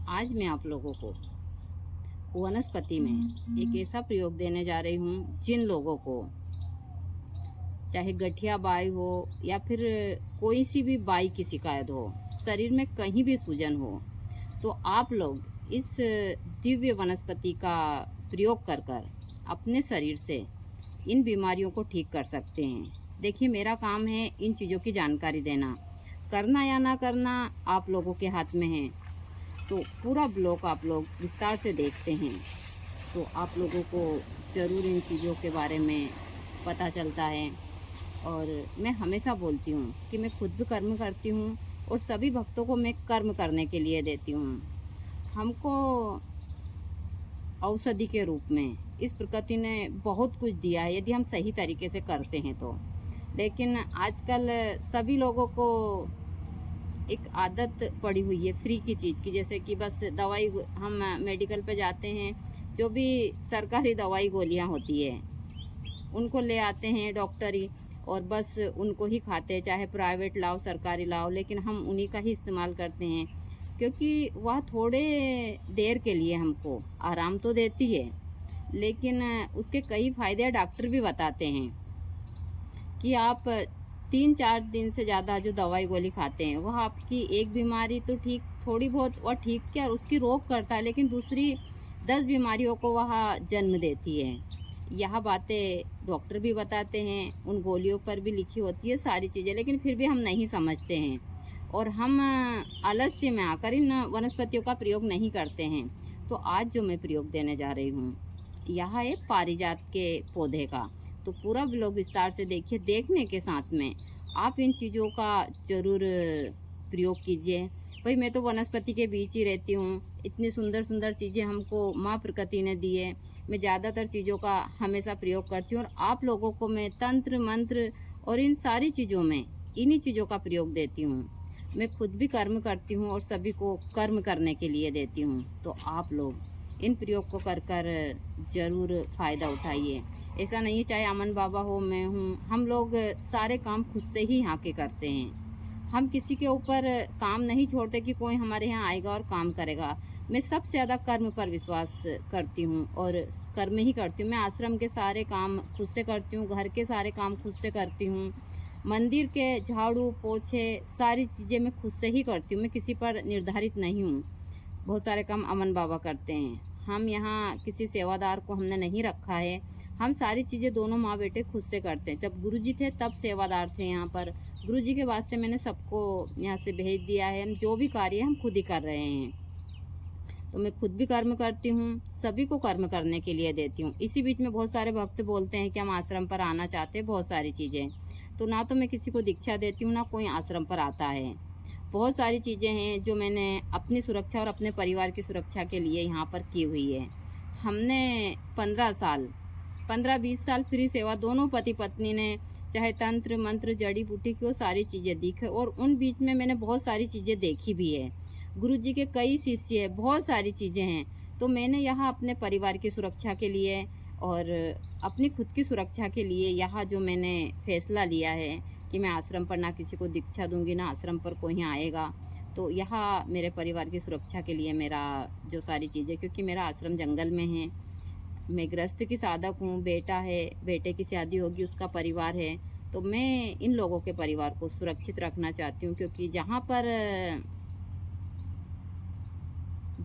आज मैं आप लोगों को वनस्पति में एक ऐसा प्रयोग देने जा रही हूँ जिन लोगों को चाहे गठिया बाई हो या फिर कोई सी भी बाई की शिकायत हो, शरीर में कहीं भी सूजन हो, तो आप लोग इस दिव्य वनस्पति का प्रयोग कर कर अपने शरीर से इन बीमारियों को ठीक कर सकते हैं। देखिए, मेरा काम है इन चीज़ों की जानकारी देना। करना या ना करना आप लोगों के हाथ में है। तो पूरा ब्लॉग आप लोग विस्तार से देखते हैं तो आप लोगों को ज़रूर इन चीज़ों के बारे में पता चलता है। और मैं हमेशा बोलती हूँ कि मैं खुद भी कर्म करती हूँ और सभी भक्तों को मैं कर्म करने के लिए देती हूँ। हमको औषधि के रूप में इस प्रकृति ने बहुत कुछ दिया है यदि हम सही तरीके से करते हैं तो। लेकिन आजकल सभी लोगों को एक आदत पड़ी हुई है फ्री की चीज़ की, जैसे कि बस दवाई हम मेडिकल पे जाते हैं, जो भी सरकारी दवाई गोलियां होती है उनको ले आते हैं डॉक्टरी और बस उनको ही खाते हैं, चाहे प्राइवेट लाओ सरकारी लाओ, लेकिन हम उन्हीं का ही इस्तेमाल करते हैं क्योंकि वह थोड़े देर के लिए हमको आराम तो देती है, लेकिन उसके कई फायदे डॉक्टर भी बताते हैं कि आप 3-4 दिन से ज़्यादा जो दवाई गोली खाते हैं वह आपकी एक बीमारी तो ठीक थोड़ी बहुत और ठीक क्या उसकी रोक करता है, लेकिन दूसरी 10 बीमारियों को वह जन्म देती है। यह बातें डॉक्टर भी बताते हैं, उन गोलियों पर भी लिखी होती है सारी चीज़ें, लेकिन फिर भी हम नहीं समझते हैं और हम आलस्य में आकर इन वनस्पतियों का प्रयोग नहीं करते हैं। तो आज जो मैं प्रयोग देने जा रही हूँ यह है पारिजात के पौधे का। तो पूरा ब्लॉग विस्तार से देखिए, देखने के साथ में आप इन चीज़ों का ज़रूर प्रयोग कीजिए। भाई, मैं तो वनस्पति के बीच ही रहती हूँ, इतनी सुंदर सुंदर चीज़ें हमको माँ प्रकृति ने दी है। मैं ज़्यादातर चीज़ों का हमेशा प्रयोग करती हूँ और आप लोगों को मैं तंत्र मंत्र और इन सारी चीज़ों में इन्हीं चीज़ों का प्रयोग देती हूँ। मैं खुद भी कर्म करती हूँ और सभी को कर्म करने के लिए देती हूँ। तो आप लोग इन प्रयोग को कर कर ज़रूर फ़ायदा उठाइए। ऐसा नहीं चाहे अमन बाबा हो, मैं हूँ, हम लोग सारे काम खुद से ही यहाँ के करते हैं। हम किसी के ऊपर काम नहीं छोड़ते कि कोई हमारे यहाँ आएगा और काम करेगा। मैं सबसे ज़्यादा कर्म पर विश्वास करती हूँ और कर्म ही करती हूँ। मैं आश्रम के सारे काम खुद से करती हूँ, घर के सारे काम खुद से करती हूँ, मंदिर के झाड़ू पोछे सारी चीज़ें मैं खुद से ही करती हूँ। मैं किसी पर निर्धारित नहीं हूँ। बहुत सारे काम अमन बाबा करते हैं। हम यहाँ किसी सेवादार को हमने नहीं रखा है। हम सारी चीज़ें दोनों माँ बेटे खुद से करते हैं। जब गुरुजी थे तब सेवादार थे यहाँ पर, गुरुजी के बाद से मैंने सबको यहाँ से भेज दिया है। हम जो भी कार्य हम खुद ही कर रहे हैं। तो मैं खुद भी कर्म करती हूँ, सभी को कर्म करने के लिए देती हूँ। इसी बीच में बहुत सारे भक्त बोलते हैं कि हम आश्रम पर आना चाहते हैं, बहुत सारी चीज़ें। तो ना तो मैं किसी को दीक्षा देती हूँ ना कोई आश्रम पर आता है। बहुत सारी चीज़ें हैं जो मैंने अपनी सुरक्षा और अपने परिवार की सुरक्षा के लिए यहाँ पर की हुई है। हमने 15-20 साल फ्री सेवा दोनों पति पत्नी ने, चाहे तंत्र मंत्र जड़ी बूटी की वो सारी चीज़ें दिखे, और उन बीच में मैंने बहुत सारी चीज़ें देखी भी है। गुरुजी के कई शिष्य है, बहुत सारी चीज़ें हैं। तो मैंने यहाँ अपने परिवार की सुरक्षा के लिए और अपनी खुद की सुरक्षा के लिए यहाँ जो मैंने फैसला लिया है कि मैं आश्रम पर ना किसी को दीक्षा दूंगी ना आश्रम पर कोई आएगा। तो यहाँ मेरे परिवार की सुरक्षा के लिए मेरा जो सारी चीज़ें, क्योंकि मेरा आश्रम जंगल में है, मैं गृहस्थ की साधक हूँ, बेटा है, बेटे की शादी होगी, उसका परिवार है। तो मैं इन लोगों के परिवार को सुरक्षित रखना चाहती हूँ, क्योंकि जहाँ पर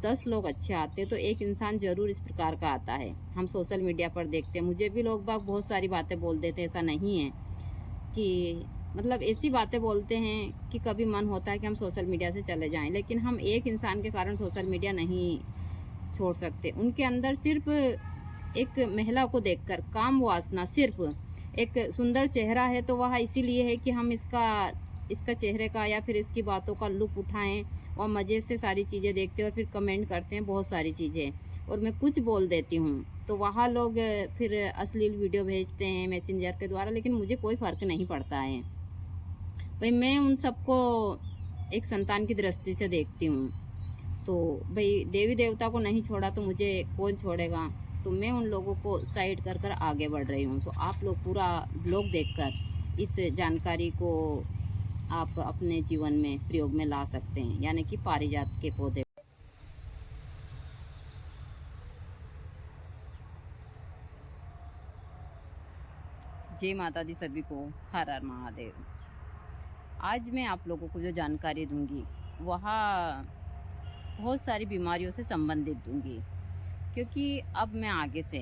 10 लोग अच्छे आते हैं तो एक इंसान ज़रूर इस प्रकार का आता है। हम सोशल मीडिया पर देखते हैं, मुझे भी लोग बाग बहुत सारी बातें बोल देते हैं। ऐसा नहीं है कि मतलब ऐसी बातें बोलते हैं कि कभी मन होता है कि हम सोशल मीडिया से चले जाएं, लेकिन हम एक इंसान के कारण सोशल मीडिया नहीं छोड़ सकते। उनके अंदर सिर्फ एक महिला को देखकर काम वासना, सिर्फ एक सुंदर चेहरा है तो वह इसीलिए है कि हम इसका इसका चेहरे का या फिर इसकी बातों का लुत्फ उठाएं और मज़े से सारी चीज़ें देखते हैं और फिर कमेंट करते हैं बहुत सारी चीज़ें, और मैं कुछ बोल देती हूँ तो वहाँ लोग फिर अश्लील वीडियो भेजते हैं मैसेंजर के द्वारा, लेकिन मुझे कोई फ़र्क नहीं पड़ता है। भाई, मैं उन सबको एक संतान की दृष्टि से देखती हूँ। तो भाई, देवी देवता को नहीं छोड़ा तो मुझे कौन छोड़ेगा। तो मैं उन लोगों को साइड कर कर आगे बढ़ रही हूँ। तो आप लोग पूरा ब्लॉग देखकर इस जानकारी को आप अपने जीवन में प्रयोग में ला सकते हैं, यानी कि पारिजात के पौधे। जय माता दी सभी को, हर हर महादेव। आज मैं आप लोगों को जो जानकारी दूंगी वह बहुत सारी बीमारियों से संबंधित दूंगी, क्योंकि अब मैं आगे से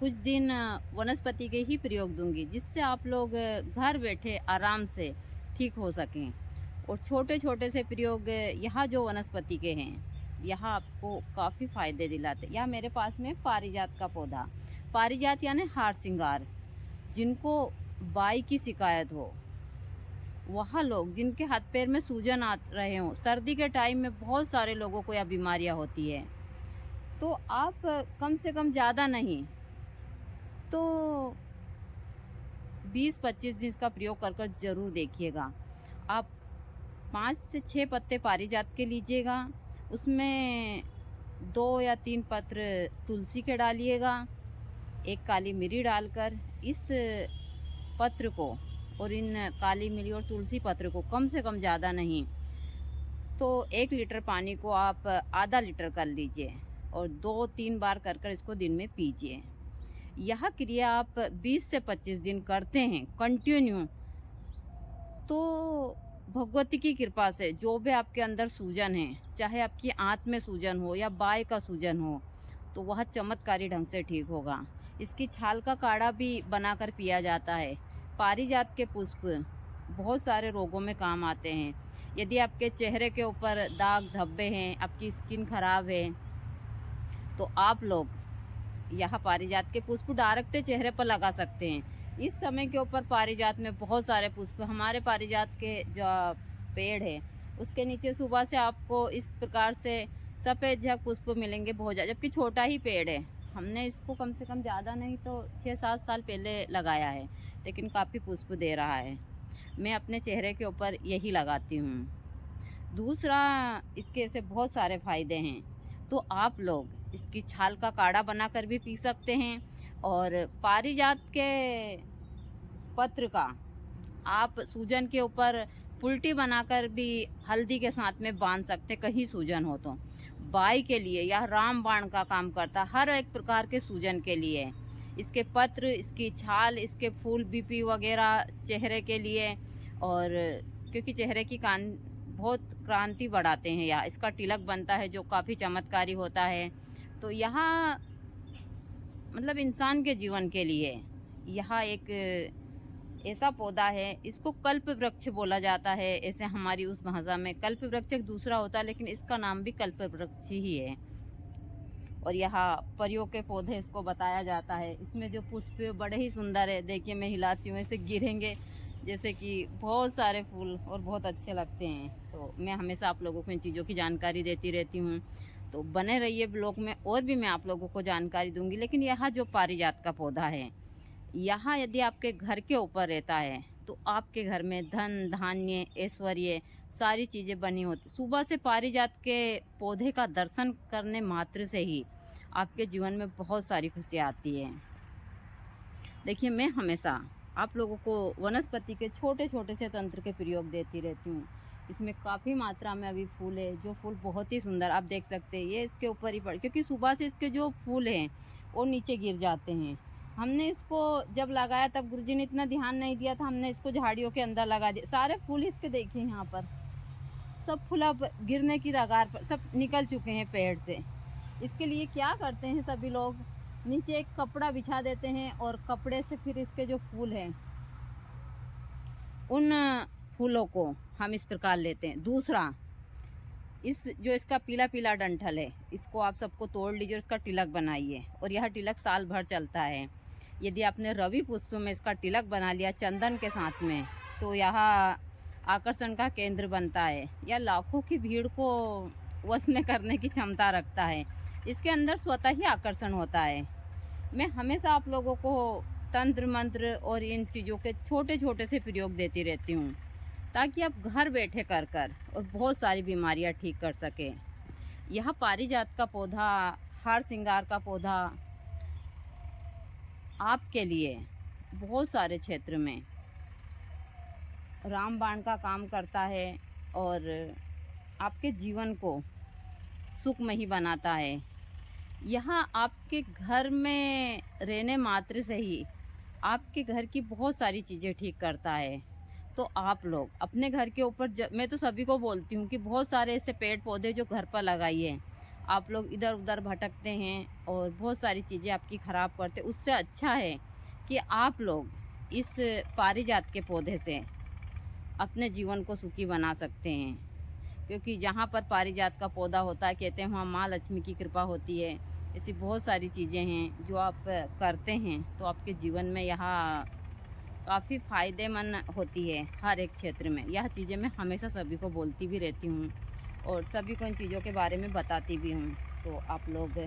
कुछ दिन वनस्पति के ही प्रयोग दूंगी, जिससे आप लोग घर बैठे आराम से ठीक हो सकें। और छोटे छोटे से प्रयोग यहाँ जो वनस्पति के हैं, यह आपको काफ़ी फ़ायदे दिलाते। यह मेरे पास में पारिजात का पौधा, पारिजात यानी हार श्रृंगार, जिनको बाई की शिकायत हो, वह लोग जिनके हाथ पैर में सूजन आ रहे हों, सर्दी के टाइम में बहुत सारे लोगों को यह बीमारियां होती है, तो आप कम से कम ज़्यादा नहीं तो 20-25 दिन इसका प्रयोग कर कर ज़रूर देखिएगा। आप 5 से 6 पत्ते पारिजात के लीजिएगा, उसमें 2 या 3 पत्र तुलसी के डालिएगा, एक काली मिरी डालकर इस पत्र को और इन काली मिरी और तुलसी पत्र को कम से कम ज़्यादा नहीं तो 1 लीटर पानी को आप आधा लीटर कर लीजिए और 2-3 बार कर कर इसको दिन में पीजिए। यह क्रिया आप 20 से 25 दिन करते हैं कंटिन्यू, तो भगवती की कृपा से जो भी आपके अंदर सूजन है, चाहे आपकी आंत में सूजन हो या बाय का सूजन हो, तो वह चमत्कारी ढंग से ठीक होगा। इसकी छाल का काढ़ा भी बनाकर पिया जाता है। पारिजात के पुष्प बहुत सारे रोगों में काम आते हैं। यदि आपके चेहरे के ऊपर दाग धब्बे हैं, आपकी स्किन खराब है, तो आप लोग यह पारिजात के पुष्प डायरेक्ट चेहरे पर लगा सकते हैं। इस समय के ऊपर पारिजात में बहुत सारे पुष्प, हमारे पारिजात के जो पेड़ है उसके नीचे सुबह से आपको इस प्रकार से सफ़ेद झग पुष्प मिलेंगे बहुत ज़्यादा, जबकि छोटा ही पेड़ है। हमने इसको कम से कम ज़्यादा नहीं तो 6-7 साल पहले लगाया है, लेकिन काफ़ी पुष्प दे रहा है। मैं अपने चेहरे के ऊपर यही लगाती हूँ। दूसरा, इसके ऐसे बहुत सारे फ़ायदे हैं, तो आप लोग इसकी छाल का काढ़ा बनाकर भी पी सकते हैं। और पारिजात के पत्र का आप सूजन के ऊपर पुल्टी बनाकर भी हल्दी के साथ में बांध सकते, कहीं सूजन हो तो। बाई के लिए यह रामबाण का काम करता, हर एक प्रकार के सूजन के लिए। इसके पत्र, इसकी छाल, इसके फूल बीपी वगैरह चेहरे के लिए, और क्योंकि चेहरे की बहुत क्रांति बढ़ाते हैं। यहाँ इसका तिलक बनता है जो काफ़ी चमत्कारी होता है। तो यहाँ मतलब इंसान के जीवन के लिए यह एक ऐसा पौधा है, इसको कल्प वृक्ष बोला जाता है। ऐसे हमारी उस भाषा में कल्प वृक्ष एक दूसरा होता है, लेकिन इसका नाम भी कल्प वृक्ष ही है। और यहाँ परियों के पौधे इसको बताया जाता है। इसमें जो पुष्प बड़े ही सुंदर है, देखिए मैं हिलाती हूँ, ऐसे गिरेंगे जैसे कि बहुत सारे फूल और बहुत अच्छे लगते हैं। तो मैं हमेशा आप लोगों को इन चीज़ों की जानकारी देती रहती हूँ, तो बने रहिए ब्लॉग में, और भी मैं आप लोगों को जानकारी दूंगी। लेकिन यहाँ जो पारिजात का पौधा है, यहाँ यदि आपके घर के ऊपर रहता है तो आपके घर में धन धान्य ऐश्वर्य सारी चीज़ें बनी होती। सुबह से पारिजात के पौधे का दर्शन करने मात्र से ही आपके जीवन में बहुत सारी खुशियाँ आती है। देखिए मैं हमेशा आप लोगों को वनस्पति के छोटे छोटे से तंत्र के प्रयोग देती रहती हूँ। इसमें काफ़ी मात्रा में अभी फूल है, जो फूल बहुत ही सुंदर आप देख सकते हैं। ये इसके ऊपर ही पड़, क्योंकि सुबह से इसके जो फूल हैं वो नीचे गिर जाते हैं। हमने इसको जब लगाया तब गुरुजी ने इतना ध्यान नहीं दिया था, हमने इसको झाड़ियों के अंदर लगा दिया। सारे फूल इसके देखिए, यहाँ पर सब फूल अब गिरने की रगार पर सब निकल चुके हैं पेड़ से। इसके लिए क्या करते हैं सभी लोग, नीचे एक कपड़ा बिछा देते हैं और कपड़े से फिर इसके जो फूल हैं उन फूलों को हम इस प्रकार लेते हैं। दूसरा, इस जो इसका पीला पीला डंठल है, इसको आप सबको तोड़ लीजिए, इसका तिलक बनाइए, और यह तिलक साल भर चलता है। यदि आपने रवि पुष्प में इसका तिलक बना लिया चंदन के साथ में, तो यह आकर्षण का केंद्र बनता है। यह लाखों की भीड़ को वश में करने की क्षमता रखता है। इसके अंदर स्वतः ही आकर्षण होता है। मैं हमेशा आप लोगों को तंत्र मंत्र और इन चीज़ों के छोटे छोटे से प्रयोग देती रहती हूँ, ताकि आप घर बैठे कर और बहुत सारी बीमारियां ठीक कर सकें। यह पारिजात का पौधा, हार श्रृंगार का पौधा आपके लिए बहुत सारे क्षेत्र में रामबाण का काम करता है और आपके जीवन को सुखमयी बनाता है। यहाँ आपके घर में रहने मात्र से ही आपके घर की बहुत सारी चीज़ें ठीक करता है। तो आप लोग अपने घर के ऊपर मैं तो सभी को बोलती हूँ कि बहुत सारे ऐसे पेड़ पौधे जो घर पर लगाइए। आप लोग इधर उधर भटकते हैं और बहुत सारी चीज़ें आपकी ख़राब करते, उससे अच्छा है कि आप लोग इस पारिजात के पौधे से अपने जीवन को सुखी बना सकते हैं। क्योंकि जहाँ पर पारिजात का पौधा होता है, कहते हैं वहाँ माँ लक्ष्मी की कृपा होती है। ऐसी बहुत सारी चीज़ें हैं जो आप करते हैं तो आपके जीवन में यहाँ काफ़ी फ़ायदेमंद होती है हर एक क्षेत्र में। यह चीज़ें मैं हमेशा सभी को बोलती भी रहती हूँ और सभी को इन चीज़ों के बारे में बताती भी हूँ। तो आप लोग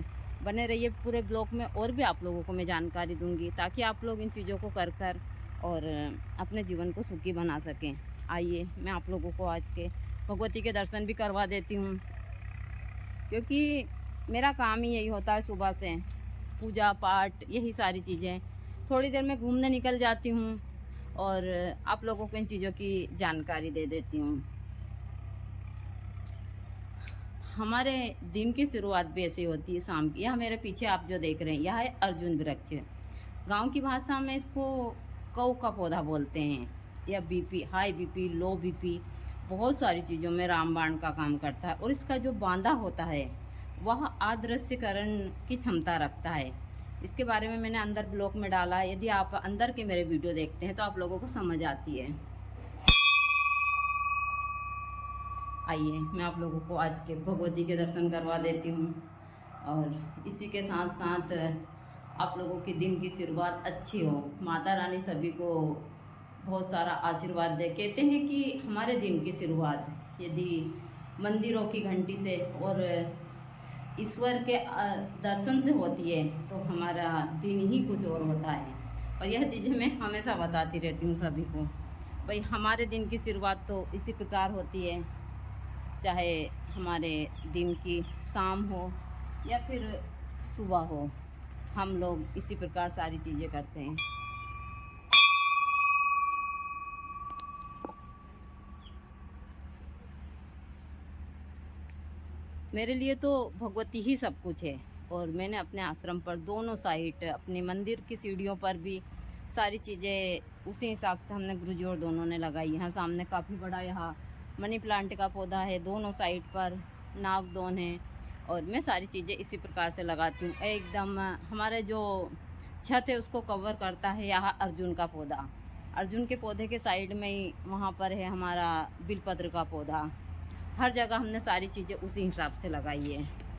बने रहिए पूरे ब्लॉग में, और भी आप लोगों को मैं जानकारी दूँगी ताकि आप लोग इन चीज़ों को कर कर और अपने जीवन को सुखी बना सकें। आइए मैं आप लोगों को आज के भगवती के दर्शन भी करवा देती हूँ, क्योंकि मेरा काम ही यही होता है सुबह से, पूजा पाठ यही सारी चीज़ें। थोड़ी देर में घूमने निकल जाती हूँ और आप लोगों को इन चीज़ों की जानकारी दे देती हूँ। हमारे दिन की शुरुआत भी ऐसी होती है शाम की। यह मेरे पीछे आप जो देख रहे हैं, यह है अर्जुन वृक्ष। गांव की भाषा में इसको कौ का पौधा बोलते हैं। यह बीपी, हाई बीपी, लो बीपी, बहुत सारी चीज़ों में रामबाण का काम करता है। और इसका जो बांदा होता है वह अदृश्यकरण की क्षमता रखता है। इसके बारे में मैंने अंदर ब्लॉग में डाला है, यदि आप अंदर के मेरे वीडियो देखते हैं तो आप लोगों को समझ आती है। आइए मैं आप लोगों को आज के भगवती के दर्शन करवा देती हूँ और इसी के साथ साथ आप लोगों के दिन की शुरुआत अच्छी हो। माता रानी सभी को बहुत सारा आशीर्वाद दे। कहते हैं कि हमारे दिन की शुरुआत यदि मंदिरों की घंटी से और ईश्वर के दर्शन से होती है तो हमारा दिन ही कुछ और होता है। और यह चीज़ें मैं हमेशा बताती रहती हूँ सभी को। भाई हमारे दिन की शुरुआत तो इसी प्रकार होती है, चाहे हमारे दिन की शाम हो या फिर सुबह हो, हम लोग इसी प्रकार सारी चीज़ें करते हैं। मेरे लिए तो भगवती ही सब कुछ है। और मैंने अपने आश्रम पर दोनों साइड, अपने मंदिर की सीढ़ियों पर भी सारी चीज़ें उसी हिसाब से हमने गुरुजोड़ दोनों ने लगाई। यहाँ सामने काफ़ी बड़ा यहाँ मनी प्लांट का पौधा है, दोनों साइड पर नागदोन है। और मैं सारी चीज़ें इसी प्रकार से लगाती हूँ। एकदम हमारे जो छत है उसको कवर करता है यहाँ अर्जुन का पौधा। अर्जुन के पौधे के साइड में ही वहाँ पर है हमारा बिलपत्र का पौधा। हर जगह हमने सारी चीज़ें उसी हिसाब से लगाई है।